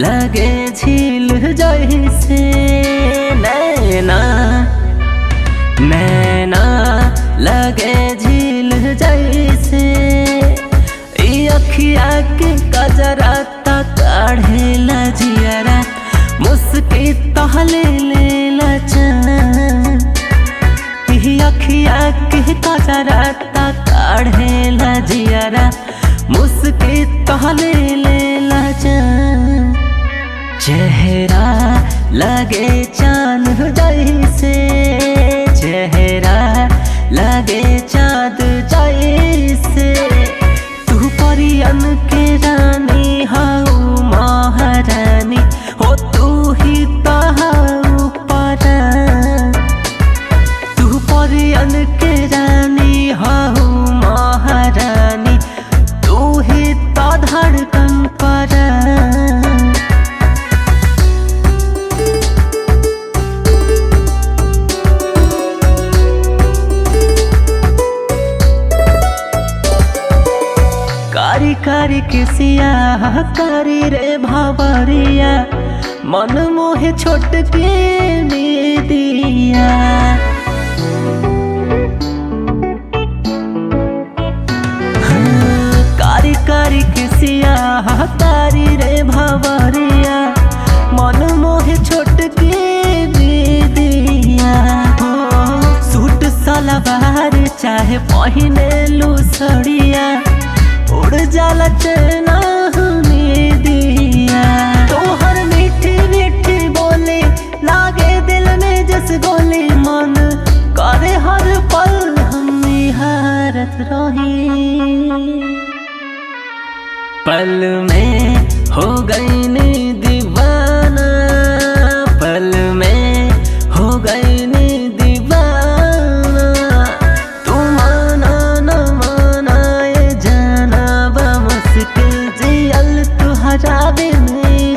लगे झील जैसे नैना नैना लगे झील जैसे अखिया के कजरा काढ़ेला जियरा मुस्की तहले लेला जान अखिया के कजरा काढ़ेला जियरा मुस्की तहले लेला जान चेहरा लगे चांद जैसे चेहरा लगे चाँद जैसे तू परियन के रानी हाउ महारानी हो तू ही तो हाउ परान तू परियन के रानी हाउ महारानी तू ही तो धड़कन परान कारी कारी किसिया कारी रे भावरिया मन मोहे छोट के दिया कारी कारी किसिया कारी रे भावरिया मन मोहे छोट के दिया सूट सलवार चाहे पहिने लू सड़िया उड़ जाला चना हमें दिया तोहर मीठी मीठी बोले लागे दिल में जस गोली मन करे हर पल हम निहारत रही पल में हो गई नी दीवाना पल में हो गई नी दीवाना तू माना न माना ये जाना बा मुश्किल जियल तुहरा बिन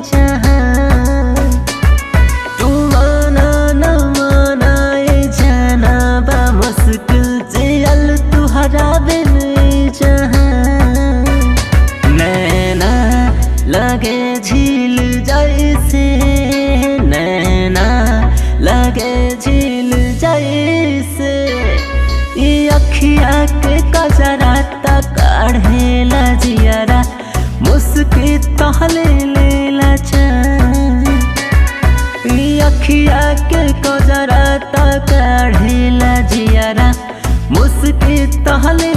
जहां तू माना न माना ये जाना बा मुश्किल जियल तुहरा बिन जहां नैना लगे झील जैसे नैना लगे झील जैसे अखिया के कजरा काढ़ेला जियरा मुस्की तहले लेला जान अखिया के कजरा काढ़ेला जियरा मुस्की तहले